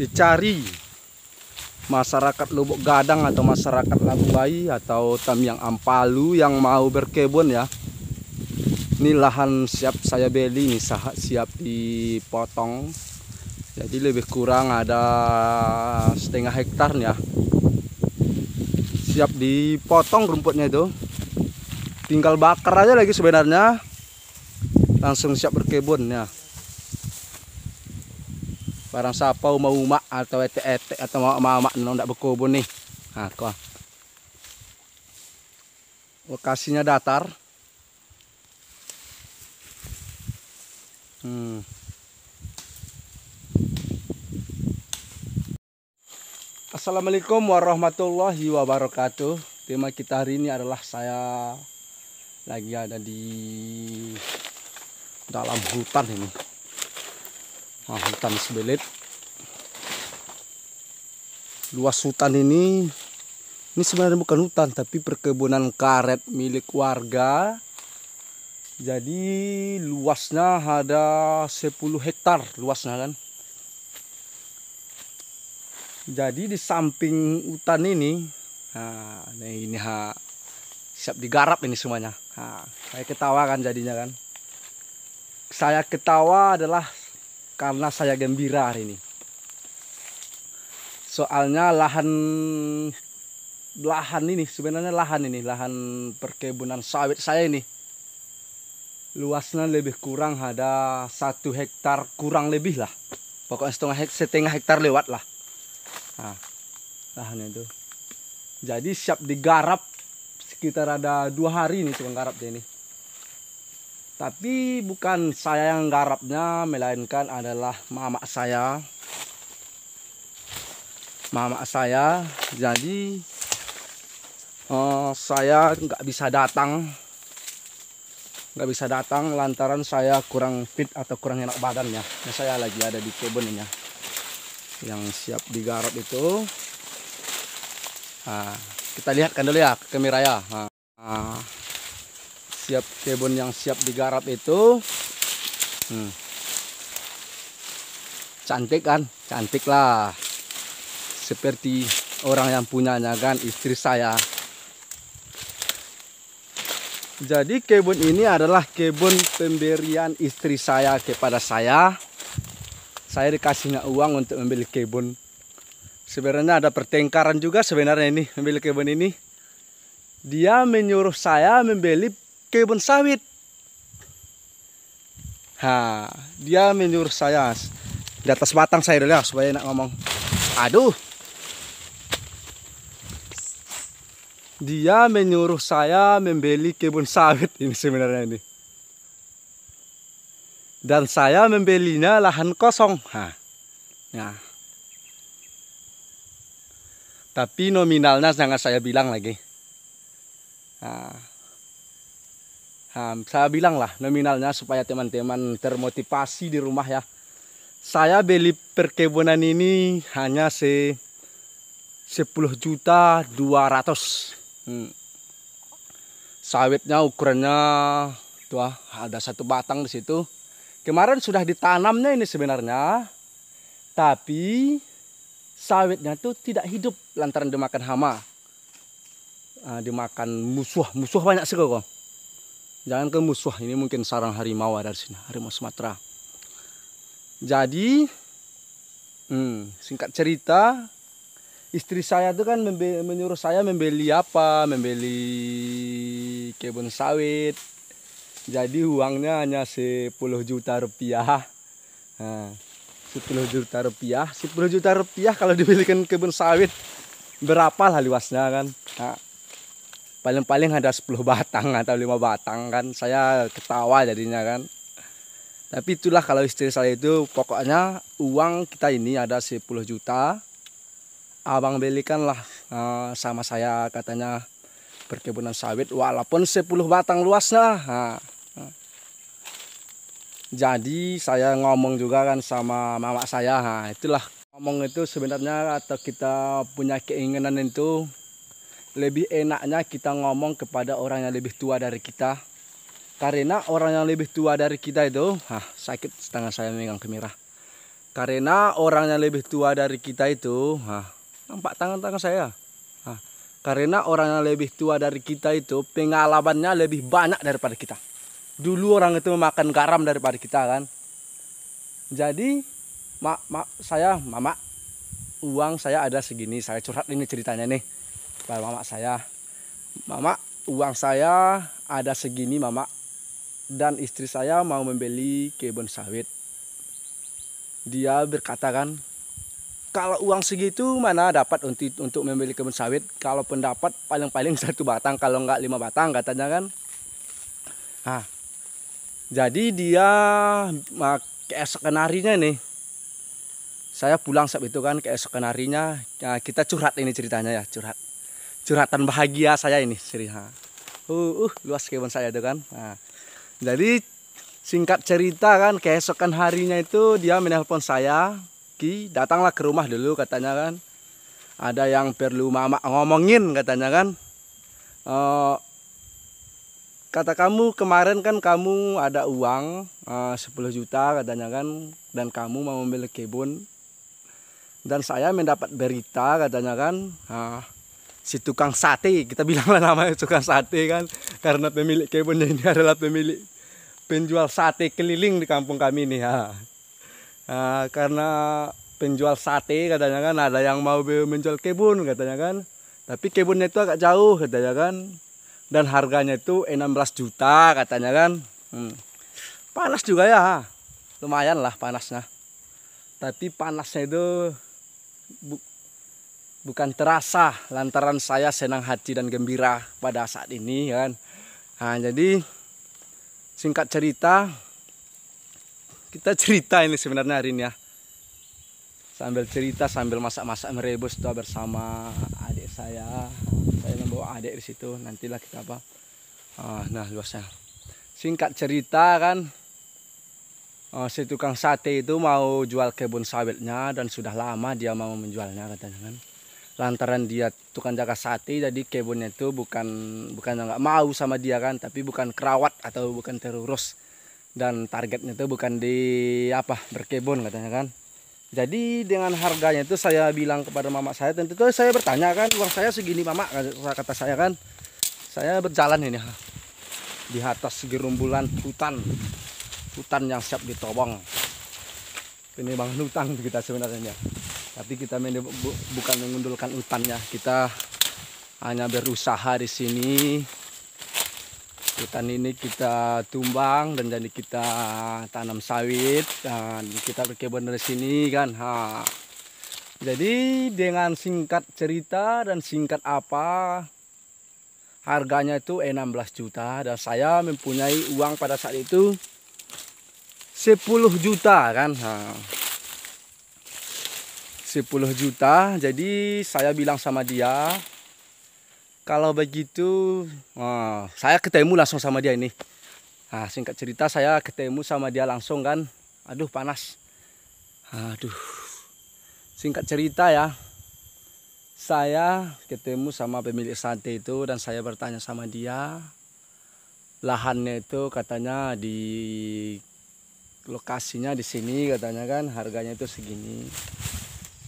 dicari masyarakat Lubuk Gadang atau masyarakat Labu Bayi atau Tamiang Ampalu yang mau berkebun ya. Ini lahan siap saya beli, ini siap dipotong. Jadi lebih kurang ada setengah hektar ya. Siap dipotong rumputnya itu. Tinggal bakar aja lagi sebenarnya. Langsung siap berkebun ya. Barang siapa mau mak atau etek-etek atau mak ndak berkebun nih. Nah, kok. Lokasinya datar. Assalamualaikum warahmatullahi wabarakatuh. Tema kita hari ini adalah saya lagi ada di dalam hutan ini. Nah, hutan Sebelit. Luas hutan ini sebenarnya bukan hutan tapi perkebunan karet milik warga. Jadi luasnya ada 10 hektar luasnya kan. Jadi di samping hutan ini, nah ini siap digarap ini semuanya. Nah, saya ketawa kan jadinya kan. Saya ketawa adalah karena saya gembira hari ini. Soalnya lahan ini sebenarnya lahan perkebunan sawit saya ini. Luasnya lebih kurang ada 1 hektar kurang lebih lah. Pokoknya setengah hektar lewat lah. Nah, lahannya itu. Jadi siap digarap sekitar ada 2 hari ini tukang garapnya ini. Tapi bukan saya yang garapnya, melainkan adalah mama saya. Mama saya. Jadi saya nggak bisa datang lantaran saya kurang fit atau kurang enak badannya. Nah, saya lagi ada di kebun ini ya, yang siap digarap itu. Nah, kita lihatkan dulu ya ke kamera ya. Nah, siap kebun yang siap digarap itu. Cantik kan? Cantik lah. Seperti orang yang punyanya kan, istri saya. Jadi kebun ini adalah kebun pemberian istri saya kepada saya. Saya dikasihnya uang untuk membeli kebun. Sebenarnya ada pertengkaran juga sebenarnya ini membeli kebun ini. Dia menyuruh saya membeli kebun sawit. Dia menyuruh saya di atas batang saya dulu ya supaya enak ngomong. Aduh. Dia menyuruh saya membeli kebun sawit ini sebenarnya ini. Dan saya membelinya lahan kosong. Nah. Tapi nominalnya jangan saya bilang lagi. Saya bilang lah nominalnya supaya teman-teman termotivasi di rumah ya. Saya beli perkebunan ini hanya 10.200.000. Sawitnya ukurannya tuh ada 1 batang di situ. Kemarin sudah ditanamnya ini sebenarnya, tapi sawitnya tuh tidak hidup lantaran dimakan hama, dimakan musuh banyak sih kok. Jangan ke musuh, ini mungkin sarang harimau ada di sini, harimau Sumatera. Jadi singkat cerita, istri saya itu kan menyuruh saya membeli kebun sawit. Jadi uangnya hanya 10 juta rupiah. 10 juta rupiah. 10 juta rupiah kalau dibelikan kebun sawit berapa lah luasnya kan. Paling-paling ada 10 batang atau 5 batang kan. Saya ketawa jadinya kan. Tapi itulah kalau istri saya itu pokoknya uang kita ini ada 10 juta. Abang belikanlah sama saya katanya perkebunan sawit walaupun 10 batang luasnya. Jadi saya ngomong juga kan sama mama saya. Itulah ngomong itu sebenarnya atau kita punya keinginan itu lebih enaknya kita ngomong kepada orang yang lebih tua dari kita. Karena orang yang lebih tua dari kita itu sakit setengah saya megang kamera. Karena orang yang lebih tua dari kita itu, nampak tangan-tangan saya. Karena orang yang lebih tua dari kita itu pengalamannya lebih banyak daripada kita. Dulu orang itu memakan garam daripada kita kan. Jadi mama, uang saya ada segini. Saya curhat ini ceritanya nih pada mama saya. Mama, uang saya ada segini mama. Dan istri saya mau membeli kebun sawit. Dia berkata kan, kalau uang segitu mana dapat untuk membeli kebun sawit. Kalau pendapat paling-paling 1 batang, kalau enggak 5 batang katanya kan. Jadi dia keesokan harinya nih, saya pulang saat itu kan, keesokan harinya kita curhat ini ceritanya ya, curhatan bahagia saya ini luas kebun saya itu kan. Jadi singkat cerita kan, keesokan harinya itu dia menelpon saya, Ki, datanglah ke rumah dulu katanya kan. Ada yang perlu mama ngomongin katanya kan. Kata kamu kemarin kan kamu ada uang 10 juta katanya kan. Dan kamu mau membeli kebun. Dan saya mendapat berita katanya kan. Si tukang sate, kita bilanglah namanya tukang sate kan. Karena pemilik kebunnya ini adalah penjual sate keliling di kampung kami nih. Karena penjual sate katanya kan, ada yang mau menjual kebun katanya kan. Tapi kebunnya itu agak jauh katanya kan. Dan harganya itu 16 juta katanya kan. Panas juga ya, lumayan lah panasnya. Tapi panasnya itu bukan terasa lantaran saya senang hati dan gembira pada saat ini kan. Jadi singkat cerita, kita cerita ini sebenarnya hari ini ya. Sambil cerita, sambil masak-masak merebus tuh bersama adik saya. Saya membawa adik di situ. Nantilah kita apa. Nah luasnya. Singkat cerita kan, si tukang sate itu mau jual kebun sawitnya dan sudah lama dia mau menjualnya katanya kan. Lantaran dia tukang jaga sate, jadi kebunnya itu bukan nggak mau sama dia kan, tapi bukan kerawat atau bukan terurus. Dan targetnya itu bukan di berkebun katanya kan. Jadi dengan harganya itu saya bilang kepada mama saya, tentu saya bertanya kan, uang saya segini mama, kata saya kan. Saya berjalan ini di atas gerumbulan hutan yang siap ditobong. Ini bang hutan kita sebenarnya. Tapi kita bukan mengundulkan hutannya, kita hanya berusaha di sini. Hutan ini kita tumbang dan jadi kita tanam sawit dan kita berkebun dari sini kan. Jadi dengan singkat cerita dan singkat harganya itu 16 juta dan saya mempunyai uang pada saat itu 10 juta kan. 10 juta, jadi saya bilang sama dia, kalau begitu saya ketemu langsung sama dia ini. Singkat cerita saya ketemu sama dia langsung kan. Aduh panas. Singkat cerita ya, saya ketemu sama pemilik sate itu dan saya bertanya sama dia, lahannya itu katanya di lokasinya di sini katanya kan, harganya itu segini.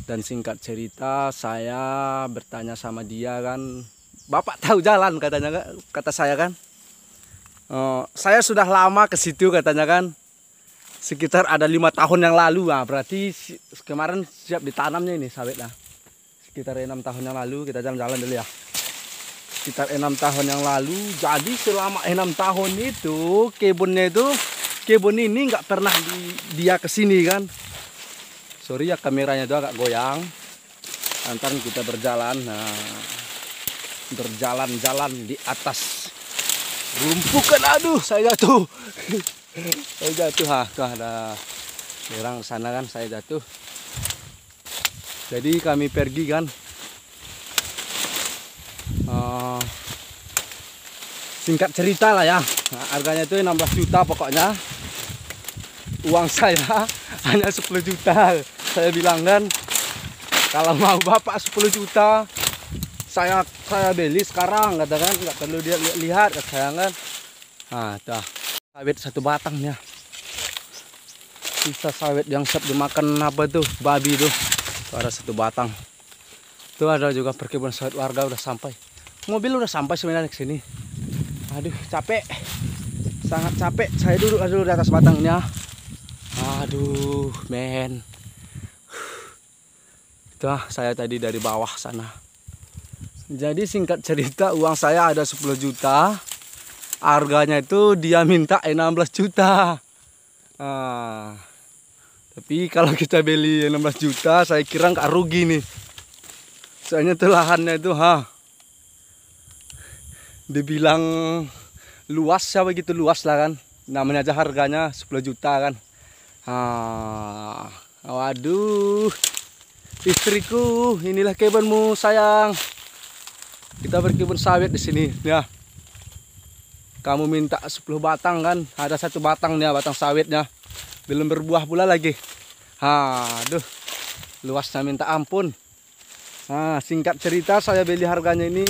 Dan singkat cerita saya bertanya sama dia kan, Bapak tahu jalan katanya, kata saya kan. Saya sudah lama ke situ katanya kan, sekitar ada 5 tahun yang lalu. Berarti kemarin siap ditanamnya ini sawit lah. Sekitar 6 tahun yang lalu, kita jalan-jalan dulu ya. Sekitar 6 tahun yang lalu, jadi selama 6 tahun itu kebun ini nggak pernah dia kesini kan. Sorry ya kameranya itu agak goyang. Antaran kita berjalan, berjalan-jalan di atas rumpukan. Aduh, saya jatuh. Saya jatuh. Tuh ada orang sana kan, saya jatuh. Jadi kami pergi kan. Singkat cerita lah ya. Harganya itu 16 juta pokoknya. Uang saya hanya 10 juta. Saya bilang kan, kalau mau Bapak 10 juta, saya beli sekarang, katakan nggak perlu dia lihat, kata saya kan. Dah sawit 1 batangnya. sisa sawit yang siap dimakan apa tuh babi tuh. Tuh ada satu batang. Tuh ada juga perkebunan sawit warga udah sampai. Mobil udah sampai sebenarnya ke sini. Aduh, capek. Sangat capek. Saya duduk di atas batangnya. Aduh, men. Tuh, saya tadi dari bawah sana. Jadi singkat cerita, uang saya ada 10 juta. Harganya itu dia minta 16 juta. Tapi kalau kita beli 16 juta, saya kira nggak rugi nih. Soalnya tuh lahannya itu, dibilang luas ya begitu luas lah kan. Namanya aja harganya 10 juta kan. Waduh, istriku, inilah kebunmu sayang. Kita berkebun sawit di sini ya. Kamu minta 10 batang kan? Ada satu batangnya, batang sawitnya. Belum berbuah pula lagi. Aduh, luasnya minta ampun. Singkat cerita saya beli harganya ini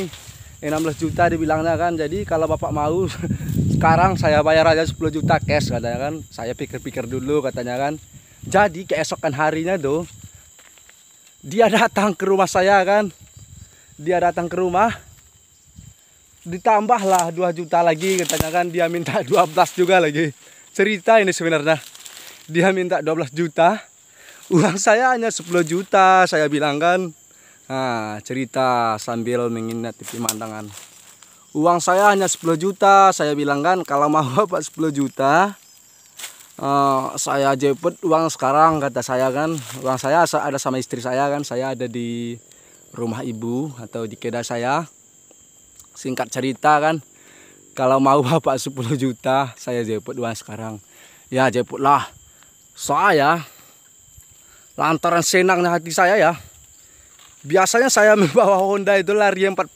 16 juta dibilangnya kan. Jadi kalau Bapak mau sekarang saya bayar aja 10 juta cash katanya kan. Saya pikir-pikir dulu katanya kan. Jadi keesokan harinya tuh dia datang ke rumah saya kan. Dia datang ke rumah, ditambahlah 2 juta lagi katanya kan. Dia minta 12 juga lagi. Cerita ini sebenarnya, dia minta 12 juta, uang saya hanya 10 juta. Saya bilang kan, cerita sambil mengingat pemandangan. Uang saya hanya 10 juta. Saya bilang kan, kalau mau Bapak 10 juta, saya jemput uang sekarang kata saya kan. Uang saya ada sama istri saya kan. Saya ada di rumah ibu atau di kedai saya. Singkat cerita kan, kalau mau Bapak 10 juta, saya jemput uang sekarang. Ya jemputlah. Saya lantaran senangnya hati saya ya. Biasanya saya membawa Honda itu lari 40.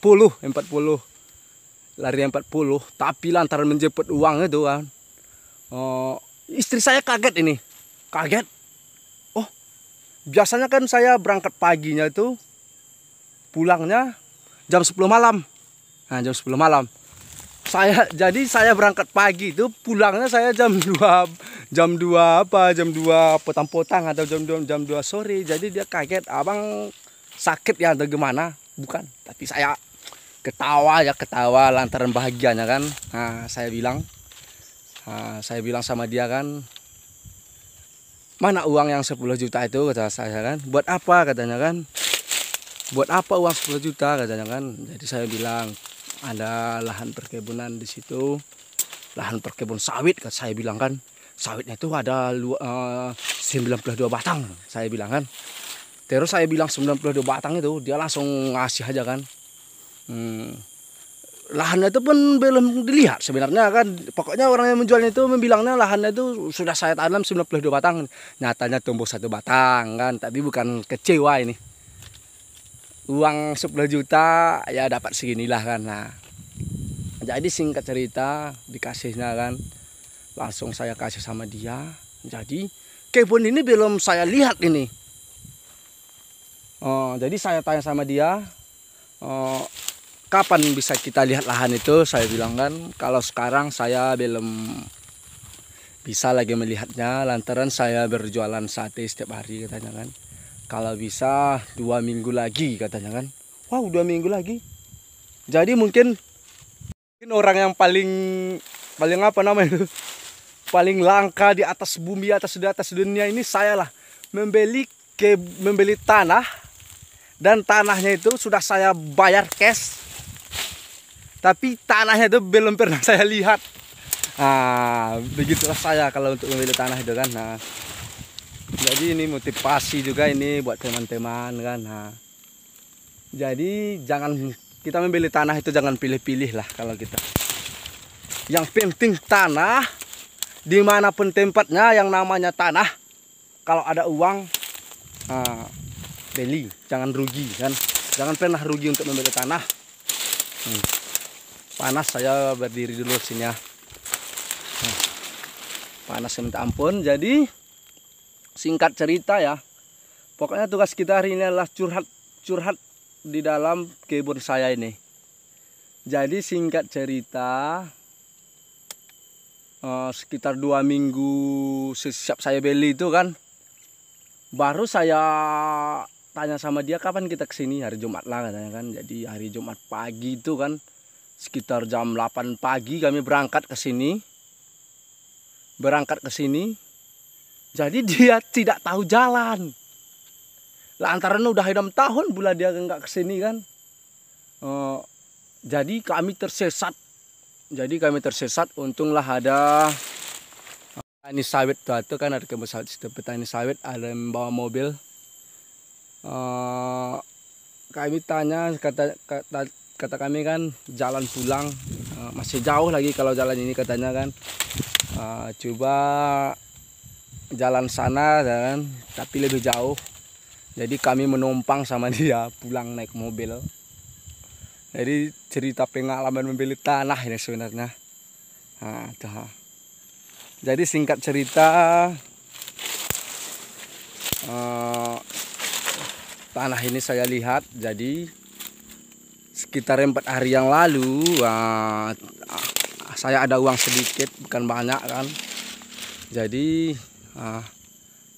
Lari 40, tapi lantaran menjemput uang itu kan. Istri saya kaget ini. Kaget. Oh, biasanya kan saya berangkat paginya itu pulangnya jam 10 malam. Jam 10 malam. Jadi saya berangkat pagi itu pulangnya saya jam 2 potang-potang atau jam 2 sore. Jadi dia kaget, abang sakit ya atau gimana? Bukan, tapi saya ketawa lantaran bahagianya kan. Saya bilang sama dia kan, mana uang yang 10 juta itu kata saya kan. Buat apa katanya kan? Buat apa uang 10 juta katanya kan. Jadi saya bilang ada lahan perkebunan di situ, lahan perkebunan sawit kan. Saya bilang kan, sawitnya itu ada 92 batang. Saya bilang kan. Terus saya bilang 92 batang itu, dia langsung ngasih aja kan. Lahannya itu pun belum dilihat sebenarnya kan. Pokoknya orang yang menjualnya itu membilangnya lahannya itu sudah saya tanam 92 batang. Nyatanya tumbuh 1 batang kan. Tapi bukan kecewa ini. Uang 10 juta ya dapat seginilah kan. Jadi singkat cerita dikasihnya kan, langsung saya kasih sama dia. Jadi kebun ini belum saya lihat ini. Jadi saya tanya sama dia, kapan bisa kita lihat lahan itu. Saya bilang kan, kalau sekarang saya belum bisa lagi melihatnya lantaran saya berjualan sate setiap hari katanya kan. Kalau bisa 2 minggu lagi katanya kan. Wow, 2 minggu lagi. Jadi mungkin orang yang paling apa namanya itu, paling langka di atas bumi, di atas dunia ini saya lah. Membeli tanah, dan tanahnya itu sudah saya bayar cash. Tapi tanahnya itu belum pernah saya lihat. Begitulah saya kalau untuk membeli tanah itu kan. Jadi ini motivasi juga ini buat teman-teman kan. Jadi kita membeli tanah itu jangan pilih-pilih lah kalau kita. Yang penting tanah, dimanapun tempatnya yang namanya tanah. Kalau ada uang, beli, jangan rugi kan. Jangan pernah rugi untuk membeli tanah. Panas, saya berdiri dulu sini ya. Panas minta ampun. Jadi singkat cerita ya, pokoknya tugas kita hari ini adalah curhat di dalam kebun saya ini. Jadi singkat cerita, sekitar 2 minggu sesiap saya beli itu kan, baru saya tanya sama dia kapan kita kesini, hari Jumat lah katanya kan. Jadi hari Jumat pagi itu kan sekitar jam 8 pagi kami berangkat ke sini. Jadi dia tidak tahu jalan. Lantaran udah 6 tahun pula dia nggak kesini kan. Jadi kami tersesat. Untunglah ada petani sawit itu kan, ada kebun sawit situ, petani sawit ada yang bawa mobil. Kami tanya, kata kami kan jalan pulang masih jauh lagi kalau jalan ini katanya kan. Coba jalan sana kan, tapi lebih jauh. Jadi kami menumpang sama dia pulang naik mobil. Jadi cerita pengalaman membeli tanah ini sebenarnya. Jadi singkat cerita, tanah ini saya lihat. Jadi sekitar 4 hari yang lalu saya ada uang sedikit, bukan banyak kan. Jadi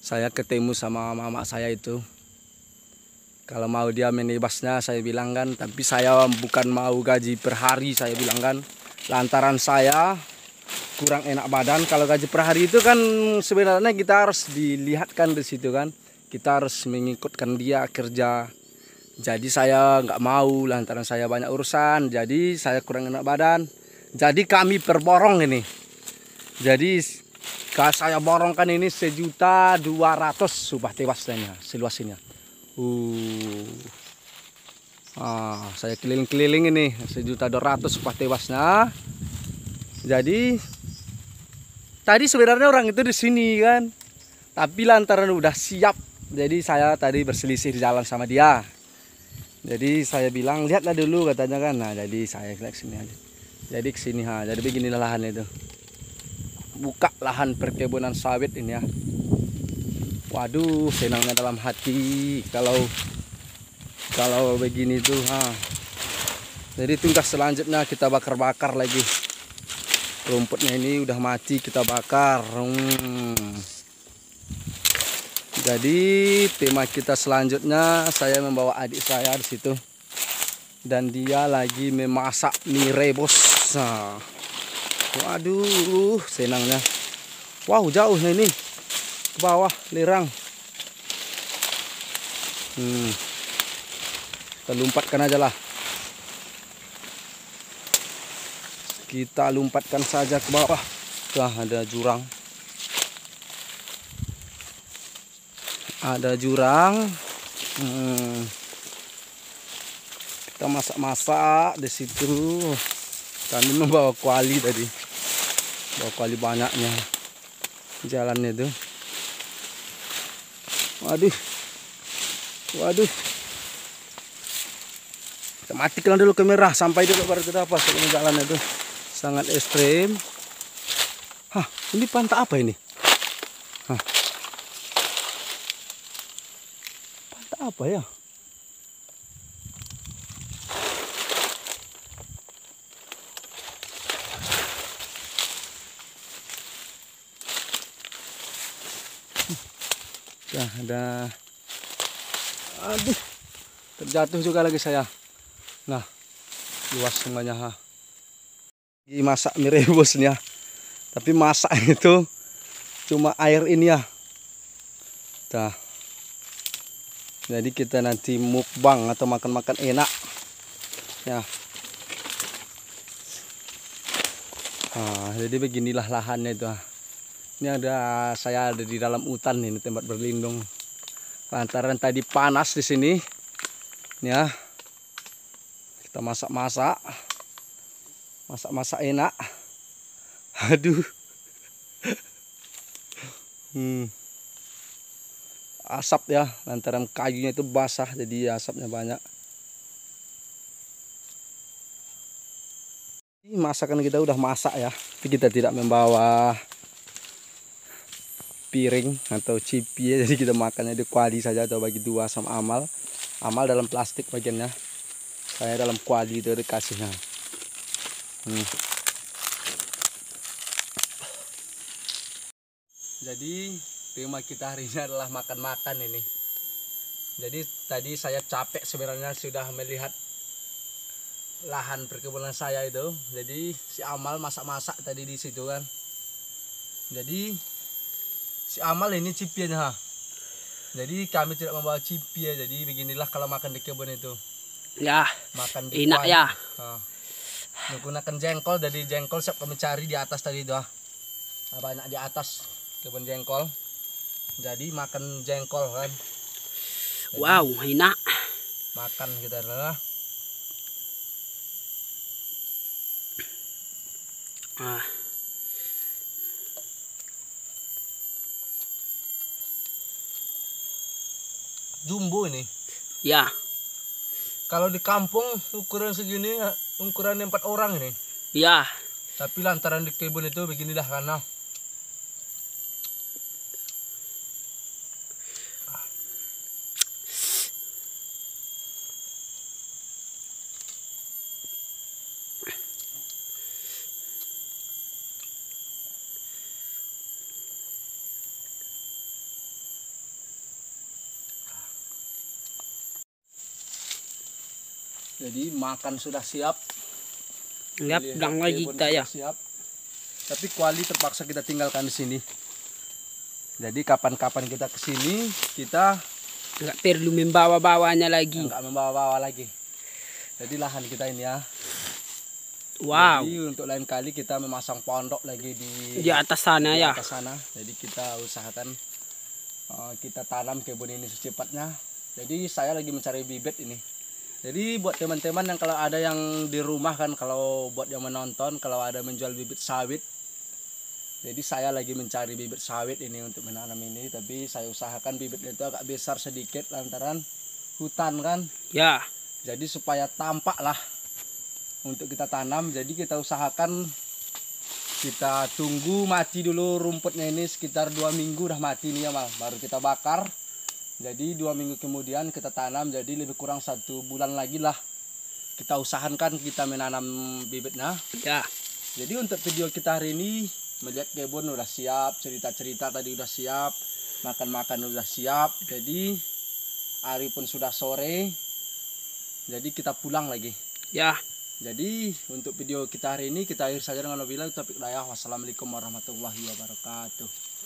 saya ketemu sama mama saya itu. Kalau mau dia menebasnya, saya bilang kan, tapi saya bukan mau gaji per hari, saya bilang kan. Lantaran saya kurang enak badan. Kalau gaji per hari itu kan sebenarnya kita harus dilihatkan di situ kan. Kita harus mengikutkan dia kerja. Jadi saya nggak mau, lantaran saya banyak urusan. Jadi saya kurang enak badan. Jadi kami perborong ini. Jadi kalau saya borongkan ini 1.200.000 subah tewasnya seluasnya. Saya keliling-keliling ini 1.200.000 subah tewasnya. Jadi tadi sebenarnya orang itu di sini kan, tapi lantaran udah siap, jadi saya tadi berselisih di jalan sama dia. Jadi saya bilang lihatlah dulu katanya kan. Nah jadi saya ke sini aja. Jadi kesini jadi beginilah lahan itu. Buka lahan perkebunan sawit ini ya. Waduh, senangnya dalam hati kalau begini tuh. Jadi tugas selanjutnya kita bakar-bakar lagi. Rumputnya ini udah mati, kita bakar. Jadi tema kita selanjutnya, saya membawa adik saya di situ dan dia lagi memasak mie rebus. Waduh, senangnya. Wow, jauh ini ke bawah lerang. Kita lompatkan aja lah. Kita lompatkan saja ke bawah. Ada jurang. Ada jurang. Kita masak-masak di situ. Kami membawa kuali tadi. Bawa kuali banyaknya. Jalannya itu. Waduh. Kita matikan dulu kamera sampai dulu baru kita dapat jalan itu. Sangat ekstrim. Ini pantai apa ini? Pantai apa ya? Ada. Aduh, terjatuh juga lagi saya. Nah, luas semuanya. Lagi masak mie rebusnya. Tapi masak itu cuma air ini ya. Jadi kita nanti mukbang atau makan-makan enak. Ya. Jadi beginilah lahannya itu. Ini saya ada di dalam hutan ini, tempat berlindung. Lantaran tadi panas di sini. Ya. Kita masak-masak enak. Aduh. Asap ya, lantaran kayunya itu basah jadi asapnya banyak. Masakan kita udah masak ya, tapi kita tidak membawa piring atau cipi ya, jadi kita makannya di kuali saja atau bagi dua sama Amal dalam plastik bagiannya, saya dalam kuali itu dikasihnya. Jadi tema kita hari ini adalah makan-makan ini. Jadi tadi saya capek sebenarnya sudah melihat lahan perkebunan saya itu. Jadi si Amal masak-masak tadi di situ kan. Jadi si Amal ini cipianya. Jadi kami tidak membawa cipi ya. Jadi beginilah kalau makan di kebun itu. Ya, Makan di enak kuah. ya. Menggunakan jengkol, dari jengkol siap kami cari di atas tadi itu. Banyak di atas kebun jengkol. Jadi makan jengkol kan. Jadi, wow, enak. makan kita adalah jumbo ini. Ya, Kalau di kampung ukuran segini, ukuran 4 orang ini. ya. Tapi lantaran di kebun itu beginilah karena jadi makan sudah siap. Lihat Lihat pulang lagi kebun kita sudah ya. siap. Tapi kuali terpaksa kita tinggalkan di sini. Jadi kapan-kapan kita ke sini kita Nggak perlu membawa-bawanya lagi. nggak membawa-bawa lagi. Jadi lahan kita ini ya. Wow, Jadi untuk lain kali kita memasang pondok lagi di atas sana di ya. atas sana. Jadi kita usahakan kita tanam kebun ini secepatnya. Jadi saya lagi mencari bibit ini. Jadi buat teman-teman yang kalau ada yang di rumah kan, kalau buat yang menonton, kalau ada menjual bibit sawit. Jadi saya lagi mencari bibit sawit ini untuk menanam ini. Tapi saya usahakan bibitnya itu agak besar sedikit lantaran hutan kan. Ya, Jadi supaya tampak lah untuk kita tanam. Jadi kita usahakan kita tunggu mati dulu rumputnya ini sekitar 2 minggu udah mati nih ya Mal. Baru kita bakar. Jadi 2 minggu kemudian kita tanam. Jadi lebih kurang 1 bulan lagi lah kita usahakan kita menanam bibitnya. ya. Jadi untuk video kita hari ini melihat kebun udah siap, cerita-cerita tadi udah siap, makan-makan udah siap. Jadi hari pun sudah sore. Jadi kita pulang lagi. Ya. Jadi untuk video kita hari ini kita akhir saja dengan wabillahi taufiq hidayah. Wassalamualaikum warahmatullahi wabarakatuh.